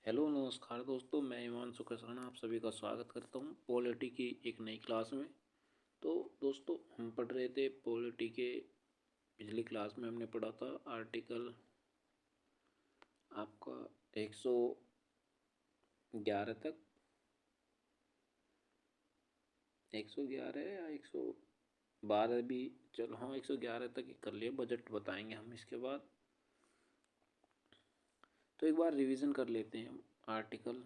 Hello नमस्कार दोस्तों, मैं हिमांशु कसाना आप सभी का स्वागत करता हूँ पॉलिटी की एक नई क्लास में। तो दोस्तों, हम पढ़ रहे थे पॉलिटी के। पिछली क्लास में हमने पढ़ा था आर्टिकल आपका 111 तक। 111 या 112 भी, चलो हाँ 111 तक ही कर लिए। बजट बताएंगे हम इसके बाद। तो एक बार रिवीजन कर लेते हैं हम आर्टिकल।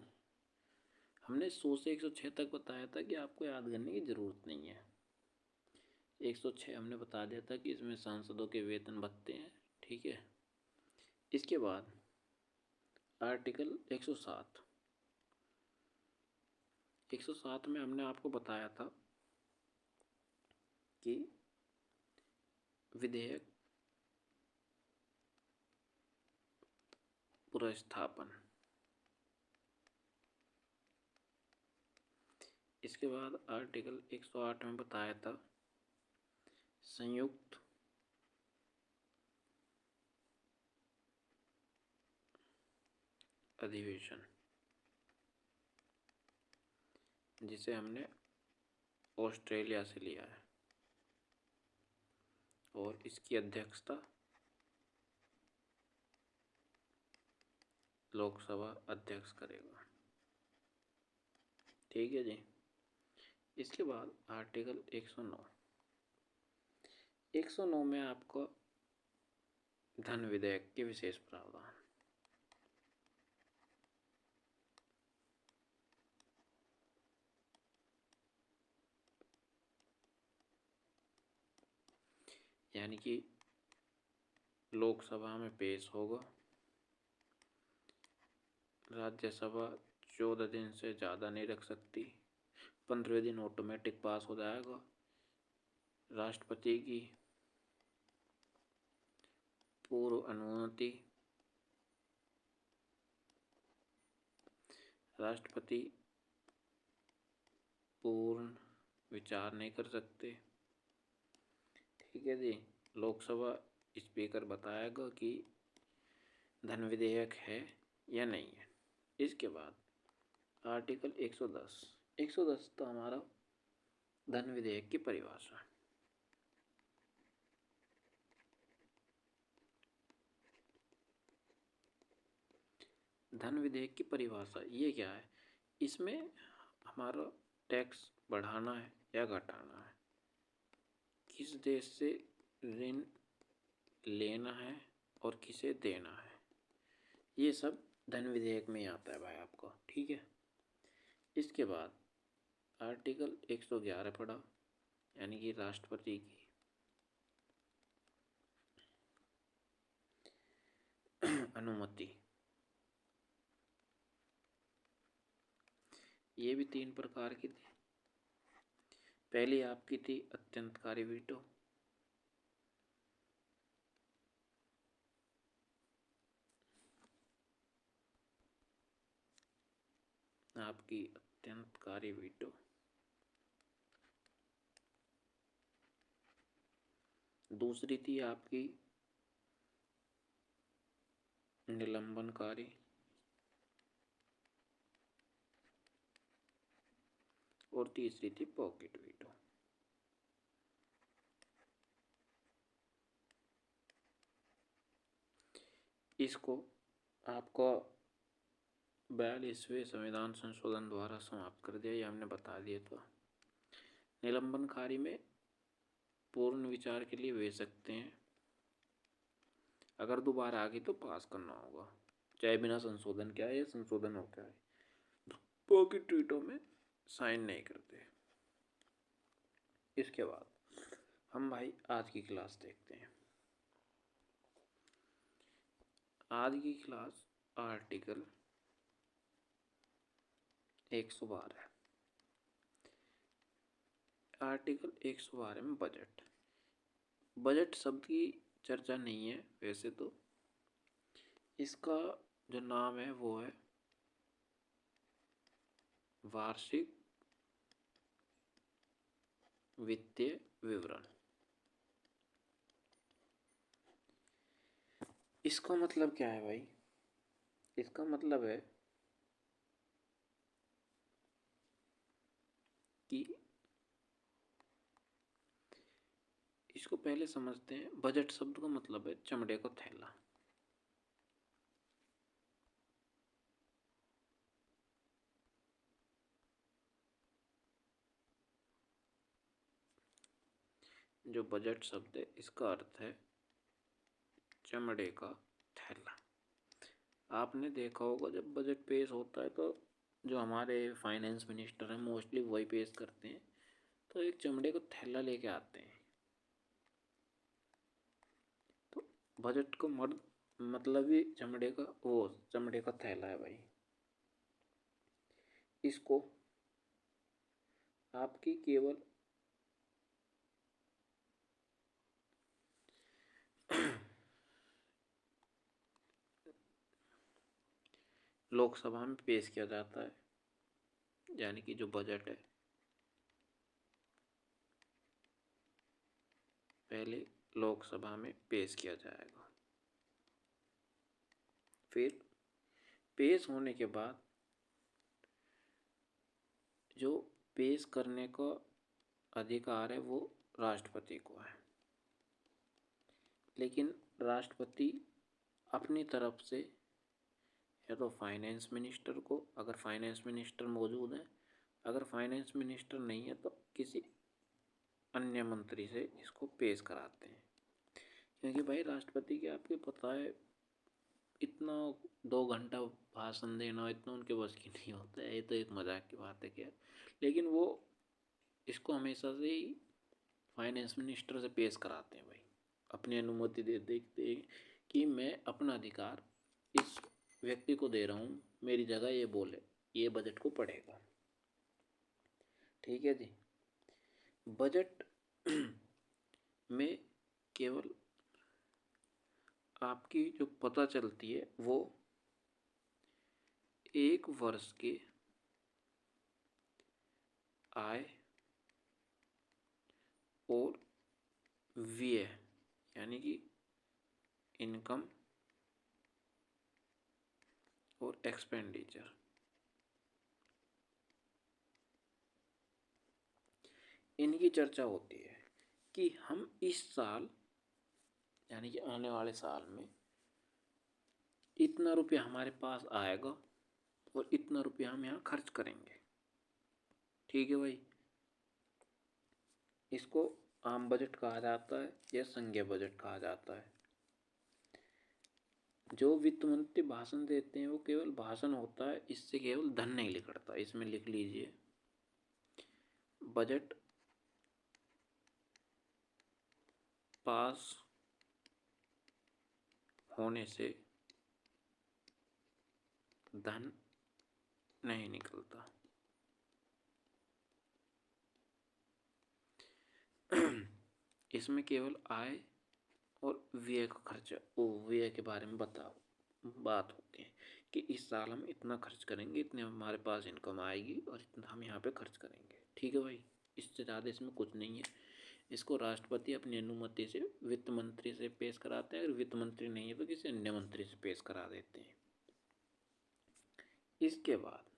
हमने 100 से 106 तक बताया था कि आपको याद करने की ज़रूरत नहीं है। 106 हमने बता दिया था कि इसमें सांसदों के वेतन भत्ते हैं, ठीक है। इसके बाद आर्टिकल 107। 107 में हमने आपको बताया था कि विधेयक पुनर्स्थापन। इसके बाद आर्टिकल 108 में बताया था संयुक्त अधिवेशन, जिसे हमने ऑस्ट्रेलिया से लिया है, और इसकी अध्यक्षता लोकसभा अध्यक्ष करेगा, ठीक है जी। इसके बाद आर्टिकल 109। 109 में आपको धन विधेयक के विशेष प्रावधान। यानी कि लोकसभा में पेश होगा, राज्यसभा 14 दिन से ज़्यादा नहीं रख सकती, 15वें दिन ऑटोमेटिक पास हो जाएगा। राष्ट्रपति की पूर्व अनुमति, राष्ट्रपति पूर्ण विचार नहीं कर सकते, ठीक है जी। लोकसभा स्पीकर बताएगा कि धन विधेयक है या नहीं है। इसके बाद आर्टिकल 110। 110 तो हमारा धन विधेयक की परिभाषा। धन विधेयक की परिभाषा ये क्या है? इसमें हमारा टैक्स बढ़ाना है या घटाना है, किस देश से ऋण लेना है और किसे देना है, ये सब धन विधेयक में ही आता है भाई आपको, ठीक है। इसके बाद आर्टिकल 111 पढ़ा, यानी कि राष्ट्रपति की अनुमति। ये भी 3 प्रकार की थी। पहली आपकी थी अत्यंतकारी वीटो, आपकी अत्यंतकारी वीटो। दूसरी थी आपकी निलंबनकारी, और तीसरी थी पॉकेट वीटो। इसको आपको 42वें संविधान संशोधन द्वारा समाप्त कर दिया, ये हमने बता दिया था। निलंबनकारी में पूर्ण विचार के लिए भेज सकते हैं, अगर दोबारा आ गई तो पास करना होगा, चाहे बिना संशोधन के आए या संशोधन होकर आए। पॉकेट ट्वीटों में साइन नहीं करते। इसके बाद हम भाई आज की क्लास देखते हैं। आज की क्लास आर्टिकल 112। आर्टिकल 112 में बजट। बजट शब्द की चर्चा नहीं है वैसे तो। इसका जो नाम है वो है वार्षिक वित्तीय विवरण। इसका मतलब क्या है भाई? इसका मतलब है कि इसको पहले समझते हैं। बजट शब्द का मतलब है चमड़े का थैला। जो बजट शब्द है इसका अर्थ है चमड़े का थैला। आपने देखा होगा जब बजट पेश होता है तो जो हमारे फाइनेंस मिनिस्टर हैं मोस्टली वही पेश करते हैं, तो एक चमड़े का थैला लेके आते हैं। तो बजट को मतलब ही चमड़े का, वो चमड़े का थैला है भाई। इसको आपकी केवल लोकसभा में पेश किया जाता है, यानी कि जो बजट है पहले लोकसभा में पेश किया जाएगा। फिर पेश होने के बाद जो पेश करने का अधिकार है वो राष्ट्रपति को है। लेकिन राष्ट्रपति अपनी तरफ से या तो फाइनेंस मिनिस्टर को, अगर फाइनेंस मिनिस्टर मौजूद है, अगर फाइनेंस मिनिस्टर नहीं है तो किसी अन्य मंत्री से इसको पेश कराते हैं। क्योंकि भाई राष्ट्रपति के आपको पता है इतना 2 घंटा भाषण देना इतना उनके बस की नहीं होता है। ये तो एक मजाक की बात है क्या, लेकिन वो इसको हमेशा से ही फाइनेंस मिनिस्टर से पेश कराते हैं भाई, अपनी अनुमति दे देखते कि मैं अपना अधिकार इस व्यक्ति को दे रहा हूँ, मेरी जगह ये बोले, ये बजट को पढ़ेगा। ठीक है जी। बजट में केवल आपकी जो पता चलती है वो एक वर्ष के आय और व्यय, यानी कि इनकम और एक्सपेंडिचर, इनकी चर्चा होती है कि हम इस साल यानी कि आने वाले साल में इतना रुपया हमारे पास आएगा और इतना रुपया हम यहाँ खर्च करेंगे। ठीक है भाई। इसको आम बजट कहा जाता है या संघीय बजट कहा जाता है। जो वित्त मंत्री भाषण देते हैं वो केवल भाषण होता है, इससे केवल धन नहीं निकलता। इसमें लिख लीजिए, बजट पास होने से धन नहीं निकलता। इसमें केवल आय और व्यय का खर्चा, वो व्यय के बारे में बात होती है कि इस साल हम इतना खर्च करेंगे, इतने हमारे पास इनकम आएगी और इतना हम यहाँ पे खर्च करेंगे। ठीक है भाई, इससे ज़्यादा इसमें कुछ नहीं है। इसको राष्ट्रपति अपनी अनुमति से वित्त मंत्री से पेश कराते हैं, अगर वित्त मंत्री नहीं है तो किसी अन्य मंत्री से पेश करा देते हैं। इसके बाद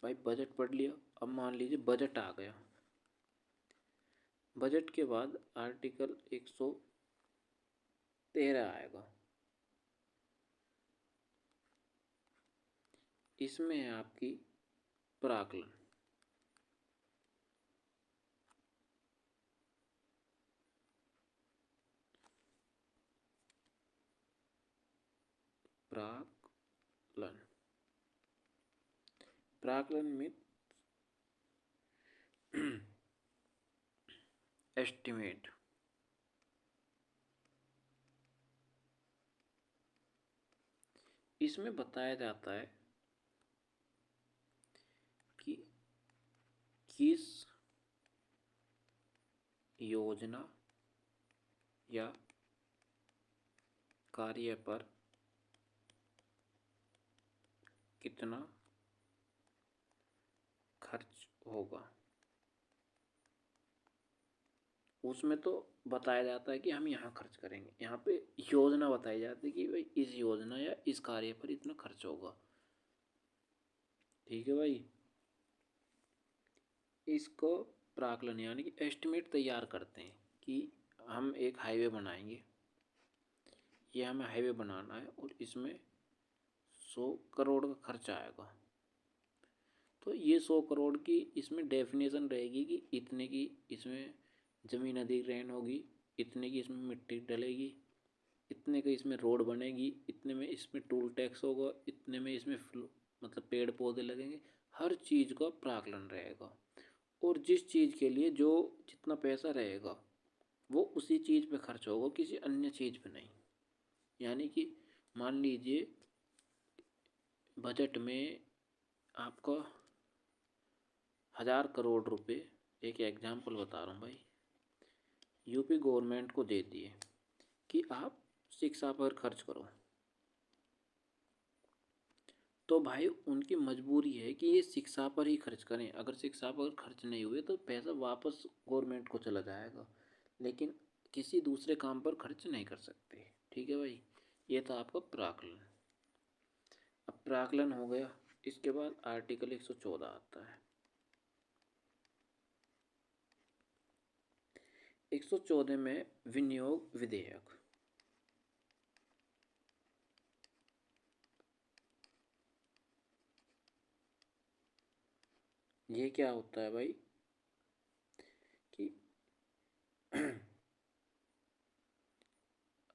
भाई बजट पढ़ लिया। अब मान लीजिए बजट आ गया। बजट के बाद आर्टिकल 113 आएगा। इसमें है आपकी प्राकलन। प्राकलन प्राकलन में एस्टिमेट। इसमें बताया जाता है कि किस योजना या कार्य पर कितना खर्च होगा। उसमें तो बताया जाता है कि हम यहाँ खर्च करेंगे, यहाँ पे योजना बताई जाती है कि भाई इस योजना या इस कार्य पर इतना खर्च होगा। ठीक है भाई। इसको प्राकलन यानी कि एस्टिमेट तैयार करते हैं कि हम एक हाईवे बनाएंगे, ये हमें हाईवे बनाना है और इसमें 100 करोड़ का खर्चा आएगा। तो ये 100 करोड़ की इसमें डेफिनेशन रहेगी कि इतने की इसमें ज़मीन अधिग्रहण होगी, इतने की इसमें मिट्टी डलेगी, इतने का इसमें रोड बनेगी, इतने में इसमें टोल टैक्स होगा, इतने में इसमें मतलब पेड़ पौधे लगेंगे। हर चीज़ का प्राकलन रहेगा और जिस चीज़ के लिए जो जितना पैसा रहेगा वो उसी चीज़ पे खर्च होगा, किसी अन्य चीज़ पे नहीं। यानी कि मान लीजिए बजट में आपका 1000 करोड़ रुपए, एक एग्जाम्पल बता रहा हूँ भाई, यूपी गवर्नमेंट को दे दिए कि आप शिक्षा पर खर्च करो, तो भाई उनकी मजबूरी है कि ये शिक्षा पर ही खर्च करें। अगर शिक्षा पर खर्च नहीं हुए तो पैसा वापस गवर्नमेंट को चला जाएगा, लेकिन किसी दूसरे काम पर खर्च नहीं कर सकते। ठीक है भाई, ये था आपका प्राकलन। अब प्राकलन हो गया, इसके बाद आर्टिकल 114 आता है। 114 में विनियोग विधेयक। ये क्या होता है भाई कि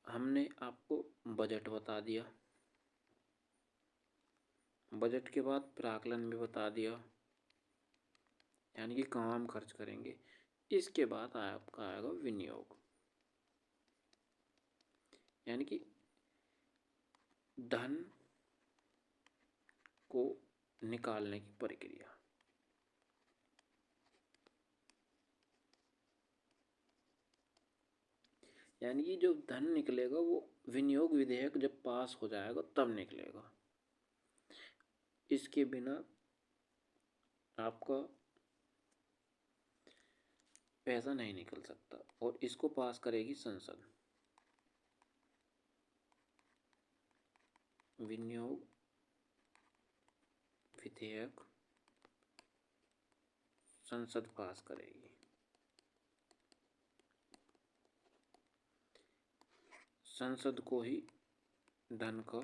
हमने आपको बजट बता दिया, बजट के बाद प्राकलन भी बता दिया, यानी कि कहाँ हम खर्च करेंगे। इसके बाद आपका आएगा विनियोग, यानी कि धन को निकालने की प्रक्रिया। यानी कि जो धन निकलेगा वो विनियोग विधेयक जब पास हो जाएगा तब निकलेगा, इसके बिना आपका पैसा नहीं निकल सकता। और इसको पास करेगी संसद। विनियोग विधेयक संसद पास करेगी। संसद को ही धन का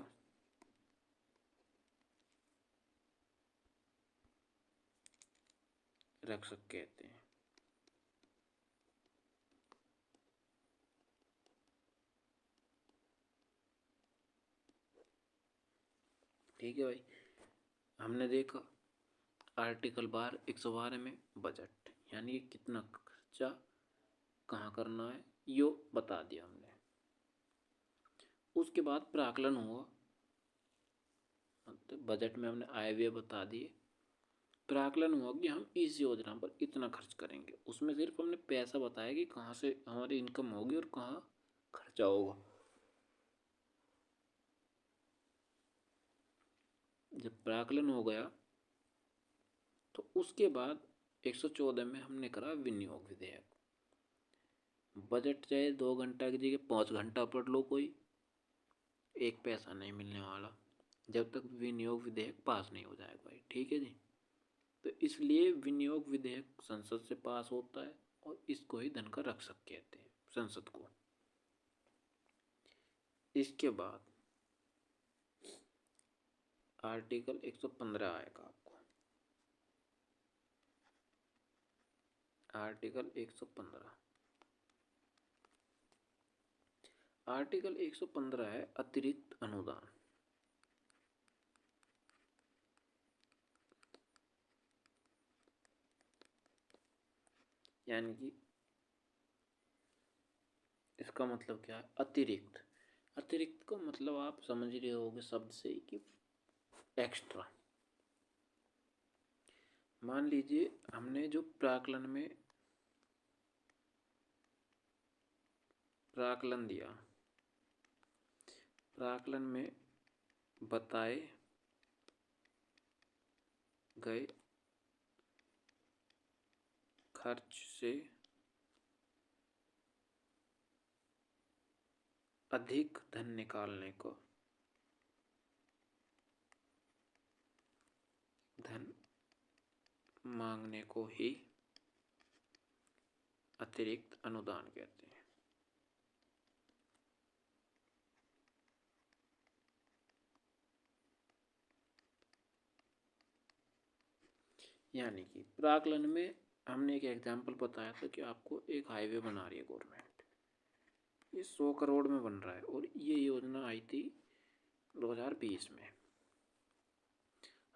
रक्षक कहते हैं। ठीक है भाई, हमने देखा आर्टिकल 112 में बजट, यानी कितना खर्चा कहाँ करना है यो बता दिया हमने। उसके बाद प्राकलन हुआ, तो बजट में हमने आय व्यय बता दिए। प्राकलन हुआ कि हम इस योजना पर इतना खर्च करेंगे, उसमें सिर्फ हमने पैसा बताया कि कहाँ से हमारी इनकम होगी और कहाँ खर्चा होगा। जब प्राकलन हो गया तो उसके बाद 114 में हमने करा विनियोग विधेयक। बजट चाहे 2 घंटा की जगह 5 घंटा पढ़ लो, कोई एक पैसा नहीं मिलने वाला जब तक विनियोग विधेयक पास नहीं हो जाएगा भाई। ठीक है जी, तो इसलिए विनियोग विधेयक संसद से पास होता है और इसको ही धन का रक्षक कहते हैं, संसद को। इसके बाद आर्टिकल 115 आएगा आपको। आर्टिकल 115, आर्टिकल 115 है अतिरिक्त अनुदान। यानी कि इसका मतलब क्या है, अतिरिक्त। अतिरिक्त का मतलब आप समझ रहे होगे शब्द से ही कि एक्स्ट्रा। मान लीजिए हमने जो प्राकलन में प्राकलन दिया, प्राकलन में बताए गए खर्च से अधिक धन निकालने को धन मांगने को ही अतिरिक्त अनुदान कहते हैं। यानी कि प्राकलन में हमने एक एग्जाम्पल बताया था कि आपको एक हाईवे बना रही है गवर्नमेंट, ये 100 करोड़ में बन रहा है और ये योजना आई थी 2020 में।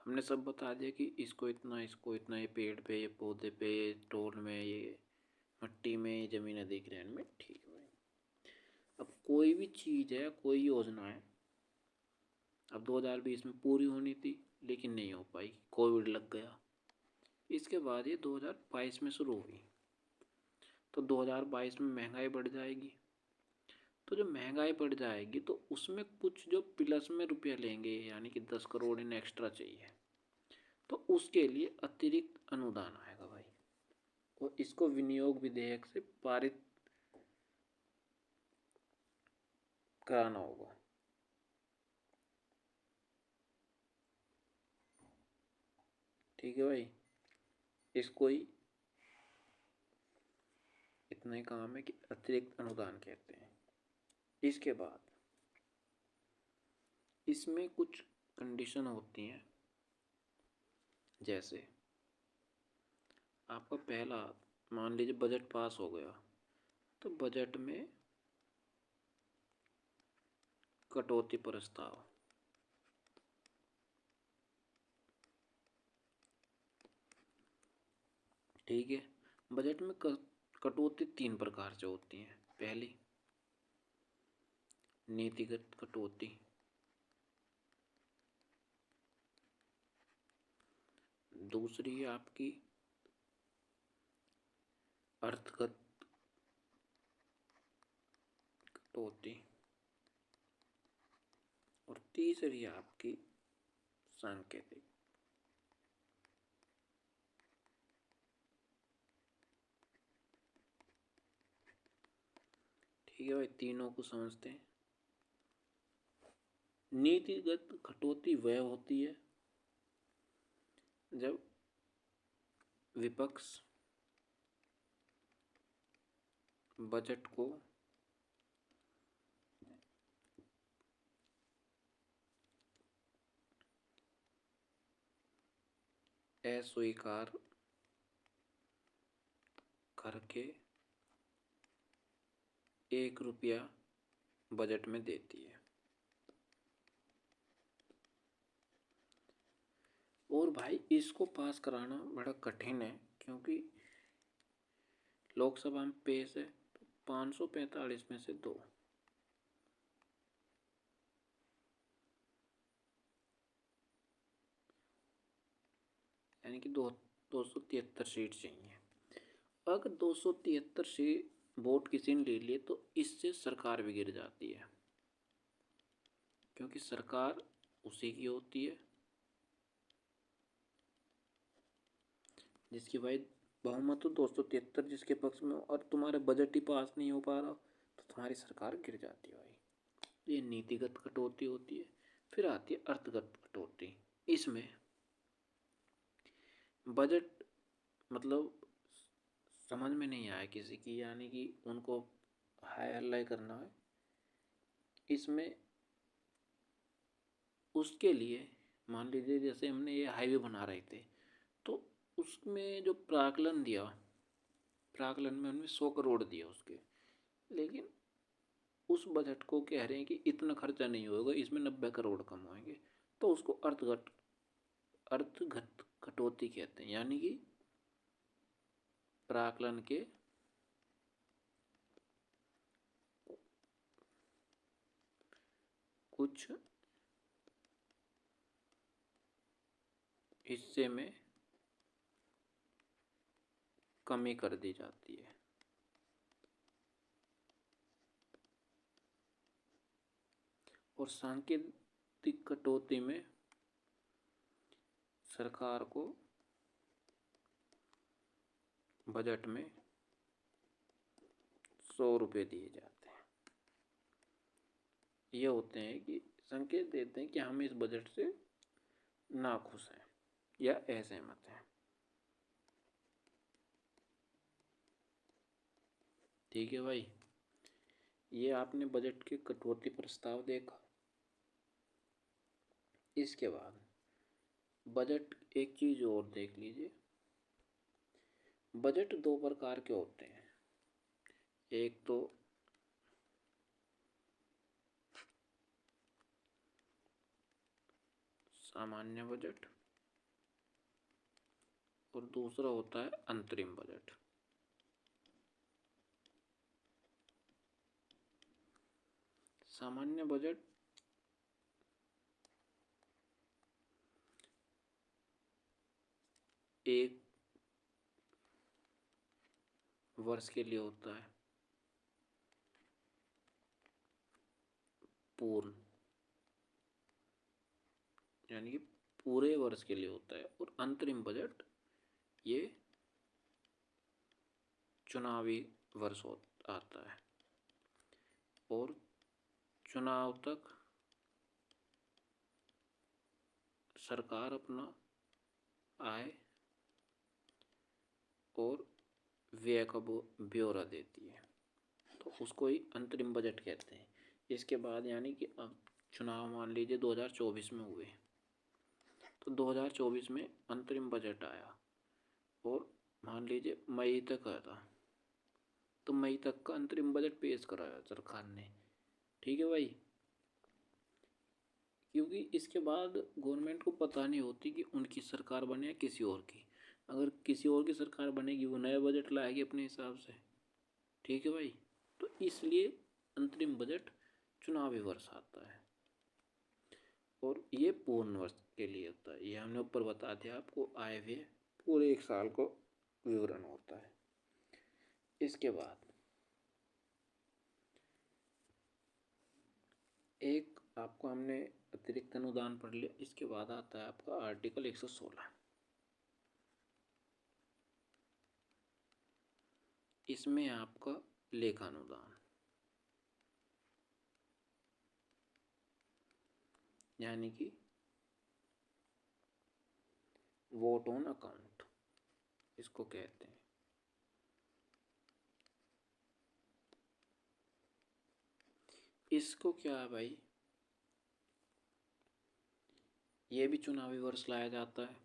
हमने सब बता दिया कि इसको इतना, ये पेड़ पे, ये पौधे पे, ये टोल में, ये मिट्टी में, ये जमीन अधिग्रहण में। ठीक है। अब कोई भी चीज़ है, कोई योजना है, अब 2020 में पूरी होनी थी लेकिन नहीं हो पाई, कोविड लग गया। इसके बाद ये 2022 में शुरू हुई, तो 2022 में महंगाई बढ़ जाएगी। तो जब महंगाई बढ़ जाएगी तो उसमें कुछ जो प्लस में रुपया लेंगे, यानी कि 10 करोड़ इन एक्स्ट्रा चाहिए, तो उसके लिए अतिरिक्त अनुदान आएगा भाई, और इसको विनियोग विधेयक से पारित कराना होगा। ठीक है भाई, इसको ही इतना ही काम है कि अतिरिक्त अनुदान कहते हैं। इसके बाद इसमें कुछ कंडीशन होती हैं, जैसे आपका पहला, मान लीजिए बजट पास हो गया, तो बजट में कटौती प्रस्ताव, ठीक है। बजट में कटौती 3 प्रकार से होती हैं। पहली, नीतिगत कटौती। दूसरी है आपकी अर्थगत कटौती, और तीसरी है आपकी सांकेतिक। ठीक है भाई, तीनों को समझते हैं। नीतिगत कटौती वह होती है जब विपक्ष बजट को अस्वीकार करके 1 रुपया बजट में देती है। और भाई इसको पास कराना बड़ा कठिन है, क्योंकि लोकसभा में पेश है तो 545 में से 2, यानी कि 273 सीट चाहिए। अगर 273 से वोट किसी ने ले लिए तो इससे सरकार भी गिर जाती है, क्योंकि सरकार उसी की होती है जिसकी भाई बहुमत हो 273 जिसके पक्ष में हो, और तुम्हारा बजट ही पास नहीं हो पा रहा तो तुम्हारी सरकार गिर जाती है भाई। ये नीतिगत कटौती होती है। फिर आती है अर्थगत कटौती। इसमें बजट मतलब समझ में नहीं आया किसी की, यानी कि उनको हाय हल्ला करना है, इसमें उसके लिए मान लीजिए जैसे हमने ये हाईवे बना रहे थे, तो उसमें जो प्राकलन दिया, प्राकलन में हमने 100 करोड़ दिया उसके, लेकिन उस बजट को कह रहे हैं कि इतना खर्चा नहीं होगा, इसमें 90 करोड़ कम होंगे, तो उसको अर्थगत कटौती कहते हैं। यानी कि प्राकलन के कुछ हिस्से में कमी कर दी जाती है। और सांकेतिक कटौती में सरकार को बजट में 100 रुपये दिए जाते हैं। ये होते हैं कि संकेत देते हैं कि हम इस बजट से नाखुश हैं या असहमत हैं। ठीक है भाई, ये आपने बजट के कटौती प्रस्ताव देखा। इसके बाद बजट, एक चीज और देख लीजिए, बजट दो प्रकार के होते हैं। एक तो सामान्य बजट और दूसरा होता है अंतरिम बजट। सामान्य बजट एक वर्ष के लिए होता है, पूर्ण, यानी कि पूरे वर्ष के लिए होता है। और अंतरिम बजट ये चुनावी वर्ष आता है और चुनाव तक सरकार अपना आय और व्यय का ब्यौरा देती है, तो उसको ही अंतरिम बजट कहते हैं। इसके बाद यानी कि अब चुनाव मान लीजिए 2024 में हुए, तो 2024 में अंतरिम बजट आया और मान लीजिए मई तक आया था, तो मई तक का अंतरिम बजट पेश कराया सरकार ने। ठीक है भाई, क्योंकि इसके बाद गवर्नमेंट को पता नहीं होती कि उनकी सरकार बने या किसी और की। अगर किसी और की सरकार बनेगी वो नया बजट लाएगी अपने हिसाब से। ठीक है भाई, तो इसलिए अंतरिम बजट चुनावी वर्ष आता है और ये पूर्ण वर्ष के लिए होता है। ये हमने ऊपर बता दिया आपको, आय व्यय पूरे एक साल को विवरण होता है। इसके बाद एक आपको हमने अतिरिक्त अनुदान पढ़ लिया। इसके बाद आता है आपका आर्टिकल 116। इसमें आपका लेखानुदान, यानी कि वोट ऑन अकाउंट इसको कहते हैं। इसको क्या है भाई, ये भी चुनावी वर्ष लाया जाता है।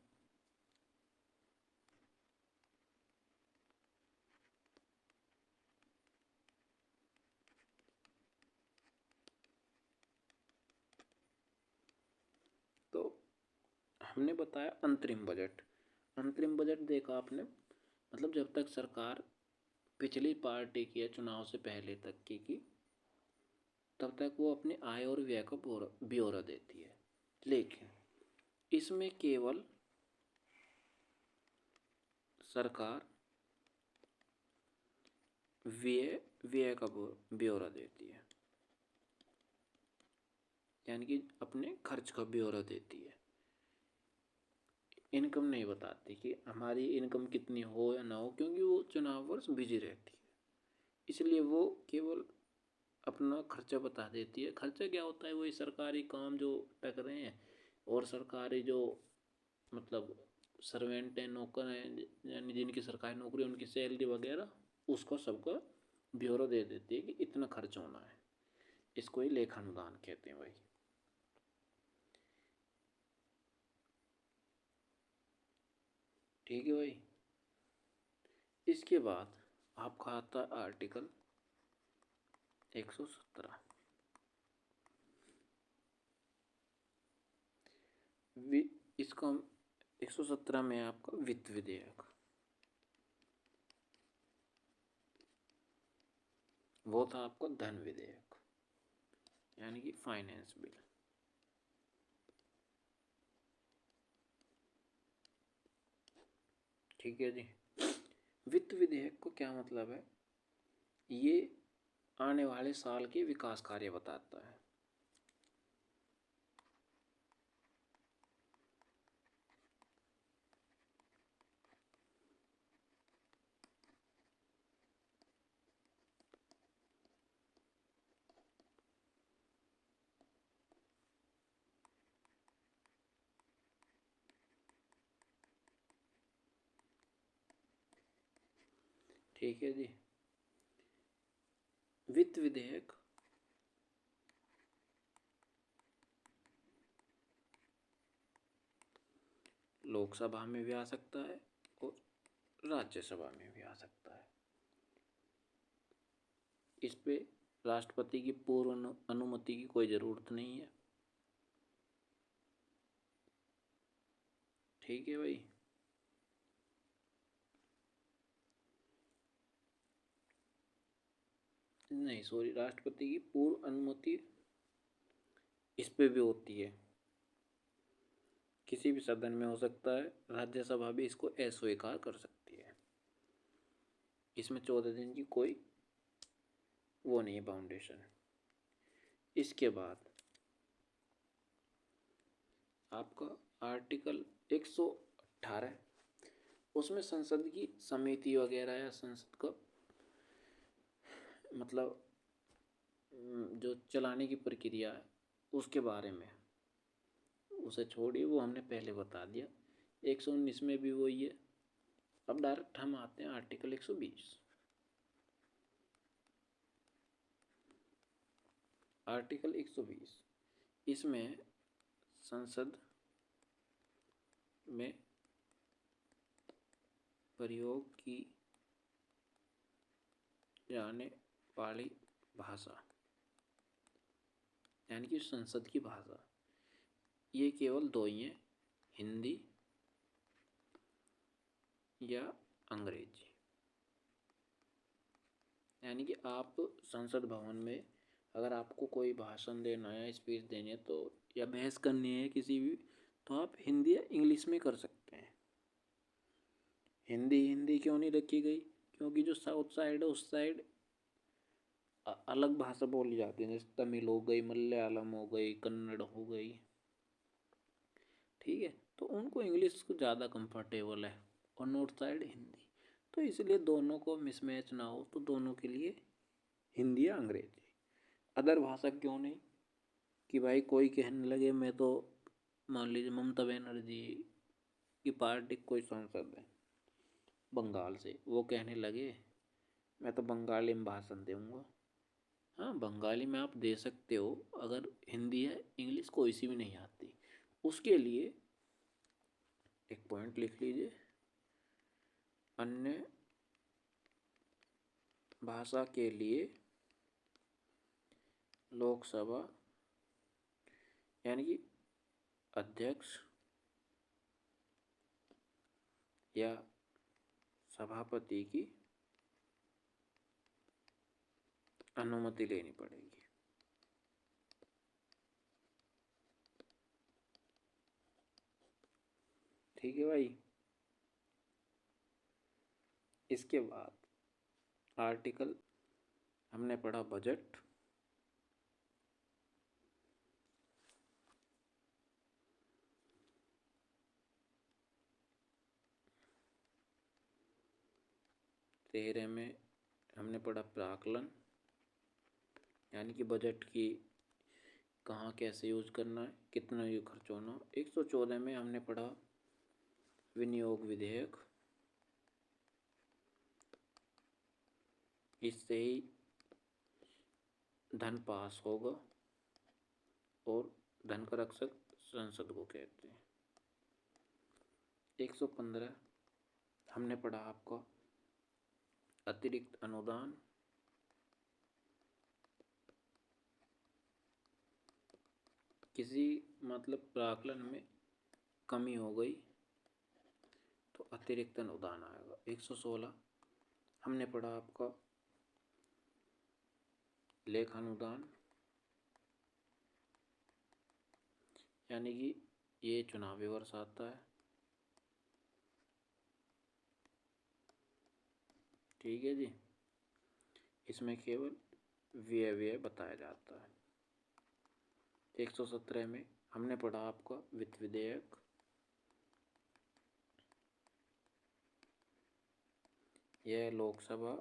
तो हमने बताया अंतरिम बजट। अंतरिम बजट देखा आपने, मतलब जब तक सरकार पिछली पार्टी की या चुनाव से पहले तक की तब तक वो अपने आय और व्यय का ब्यौरा देती है। लेकिन इसमें केवल सरकार व्यय व्यय का ब्यौरा देती है, यानी कि अपने खर्च का ब्यौरा देती है। इनकम नहीं बताती कि हमारी इनकम कितनी हो या ना हो, क्योंकि वो चुनाव वर्ष बिजी रहती है, इसलिए वो केवल अपना खर्चा बता देती है। खर्चा क्या होता है, वही सरकारी काम जो टक रहे हैं और सरकारी जो मतलब सर्वेंट हैं, नौकर हैं, यानी जिनकी सरकारी नौकरी है, उनकी सैलरी वगैरह उसको सबका ब्यौरा दे देती है कि इतना खर्च होना है। इसको ही लेखानुदान कहते हैं भाई। ठीक है भाई, इसके बाद आपका आता है आर्टिकल 117। इसका 117 में आपका वित्त विधेयक, वो था आपका धन विधेयक, यानी कि फाइनेंस बिल। ठीक है जी, वित्त विधेयक को क्या मतलब है, ये आने वाले साल के विकास कार्य बताता है। ठीक है जी, वित्त विधेयक लोकसभा में भी आ सकता है और राज्यसभा में भी आ सकता है। इस पे राष्ट्रपति की पूर्व अनुमति की कोई ज़रूरत नहीं है। ठीक है भाई। नहीं सॉरी, राष्ट्रपति की पूर्व अनुमति इस पे भी होती है, किसी भी सदन में हो सकता है। राज्यसभा भी इसको अस्वीकार कर सकती है। इसमें 14 दिन की कोई वो नहीं है, बाउंडेशन। इसके बाद आपका आर्टिकल 118, उसमें संसद की समिति वगैरह या संसद का मतलब जो चलाने की प्रक्रिया है उसके बारे में, उसे छोड़िए, वो हमने पहले बता दिया। 119 में भी वही है। अब डायरेक्ट हम आते हैं आर्टिकल 120। आर्टिकल 120 इसमें संसद में प्रयोग की जाने वाली भाषा, यानी कि संसद की भाषा, ये केवल दो ही हैं, हिंदी या अंग्रेजी। यानी कि आप संसद भवन में अगर आपको कोई भाषण देना है, स्पीच देनी है, तो या बहस करनी है किसी भी, तो आप हिंदी या इंग्लिश में कर सकते हैं। हिंदी क्यों नहीं रखी गई? क्योंकि जो साउथ साइड है उस साइड अलग भाषा बोली जाती है, जैसे तमिल हो गई, मलयालम हो गई, कन्नड़ हो गई। ठीक है, तो उनको इंग्लिश ज़्यादा कंफर्टेबल है और नॉर्थ साइड हिंदी। तो इसलिए दोनों को मिसमैच ना हो, तो दोनों के लिए हिंदी या अंग्रेजी। अदर भाषा क्यों नहीं कि भाई कोई कहने लगे, मैं तो मान लीजिए ममता बनर्जी की पार्टी कोई सांसद है बंगाल से, वो कहने लगे मैं तो बंगाली में भाषण दूंगा। हाँ, बंगाली में आप दे सकते हो, अगर हिंदी या इंग्लिश कोई सी भी नहीं आती। उसके लिए एक पॉइंट लिख लीजिए, अन्य भाषा के लिए लोकसभा यानी कि अध्यक्ष या सभापति की अनुमति लेनी पड़ेगी। ठीक है भाई। इसके बाद आर्टिकल हमने पढ़ा बजट। तेरह में हमने पढ़ा प्राकलन, यानी कि बजट की कहाँ कैसे यूज करना है, कितना ये खर्च होना। 114 में हमने पढ़ा विनियोग विधेयक, इससे ही धन पास होगा और धन का रक्षक संसद को कहते हैं। 115 हमने पढ़ा आपका अतिरिक्त अनुदान, किसी मतलब प्राकलन में कमी हो गई तो अतिरिक्त अनुदान आएगा। 116 हमने पढ़ा आपका लेखानुदान, यानी कि ये चुनावी वर्ष आता है। ठीक है जी, इसमें केवल व्यय बताया जाता है। 117 में हमने पढ़ा आपका वित्त विधेयक, यह लोकसभा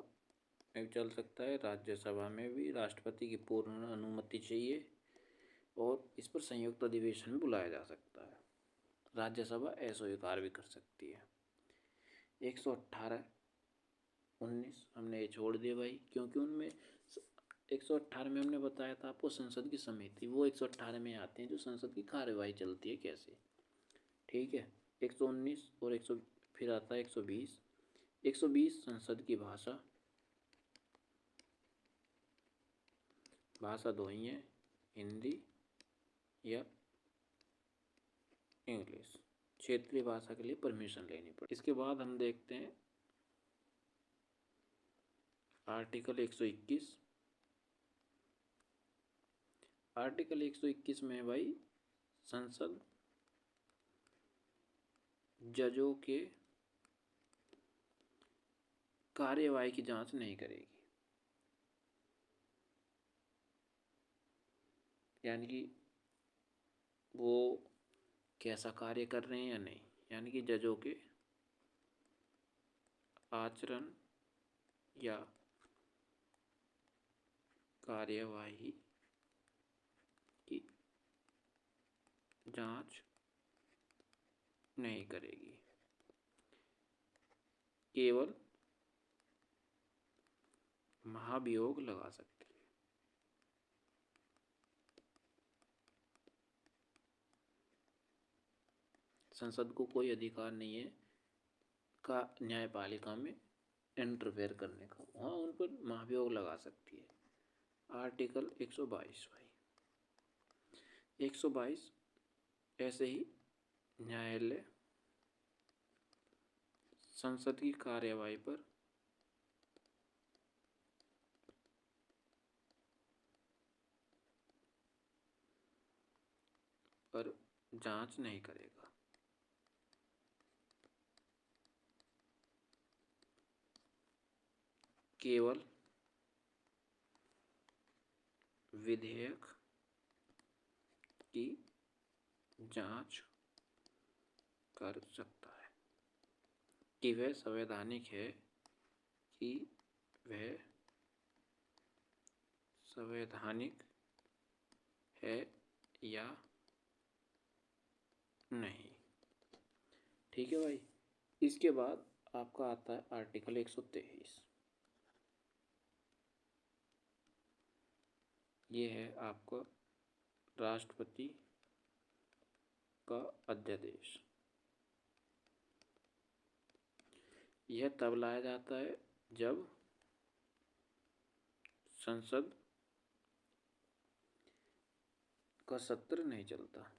में भी चल सकता है, राज्यसभा में भी राष्ट्रपति की पूर्ण अनुमति चाहिए और इस पर संयुक्त अधिवेशन भी बुलाया जा सकता है। राज्यसभा अस्वीकार भी कर सकती है। 118 19 हमने ये छोड़ दिया भाई, क्योंकि उनमें 118 में हमने बताया था आपको संसद की समिति, वो 118 में आते हैं जो संसद की कार्यवाही चलती है कैसे। ठीक है, 119 और 100 फिर आता है 120। 120 संसद की भाषा, भाषा दो ही है, हिंदी या इंग्लिश। क्षेत्रीय भाषा के लिए परमिशन लेनी पड़े। इसके बाद हम देखते हैं आर्टिकल 121। आर्टिकल 121 में भाई संसद जजों के कार्यवाही की जांच नहीं करेगी, यानी कि वो कैसा कार्य कर रहे हैं या नहीं, यानी कि जजों के आचरण या कार्यवाही की जांच नहीं करेगी, केवल महाभियोग लगा सकती है। संसद को कोई अधिकार नहीं है का न्यायपालिका में इंटरफेयर करने का, वहाँ उन पर महाभियोग लगा सकती है। आर्टिकल 122 भाई, 122 ऐसे ही न्यायालय संसद की कार्यवाही पर जांच नहीं करेगा, केवल विधेयक की जांच कर सकता है कि वह संवैधानिक है, कि वह संवैधानिक है या नहीं। ठीक है भाई। इसके बाद आपका आता है आर्टिकल 123। ये है आपका राष्ट्रपति का अध्यादेश। यह तब लाया जाता है जब संसद का सत्र नहीं चलता,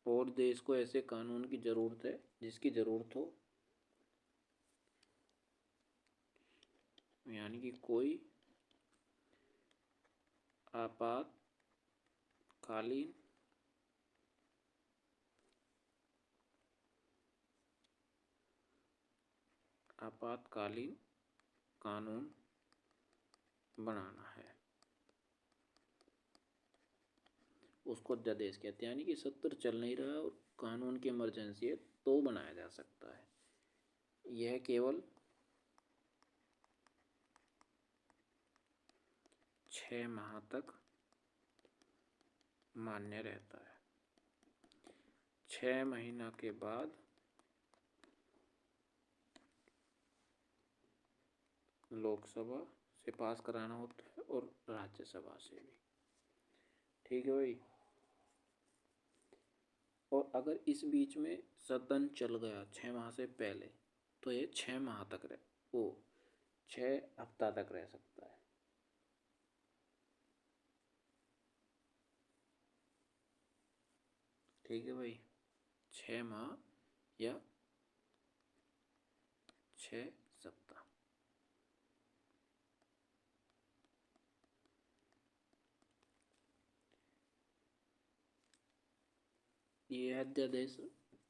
और देश को ऐसे कानून की जरूरत है जिसकी जरूरत हो, यानी कि कोई आपातकालीन कानून बनाना है, उसको अध्यादेश कहते हैं। यानी कि सत्र चल नहीं रहा और कानून की इमरजेंसी है तो बनाया जा सकता है। यह केवल 6 माह तक मान्य रहता है। 6 महीना के बाद लोकसभा से पास कराना होता है और राज्यसभा से भी। ठीक है भाई। और अगर इस बीच में सदन चल गया 6 माह से पहले, तो ये 6 माह तक 6 हफ्ता तक रह सकता है। ठीक है भाई, 6 माह या 6 सप्ताह। ये अध्यादेश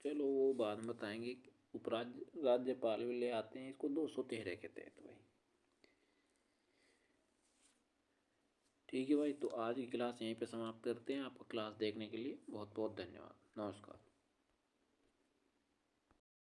चलो वो बाद में बताएंगे। राज्यपाल भी ले आते हैं इसको 213 के तहत भाई। ठीक है भाई, तो आज की क्लास यहीं पे समाप्त करते हैं। आपका क्लास देखने के लिए बहुत बहुत धन्यवाद। नमस्कार।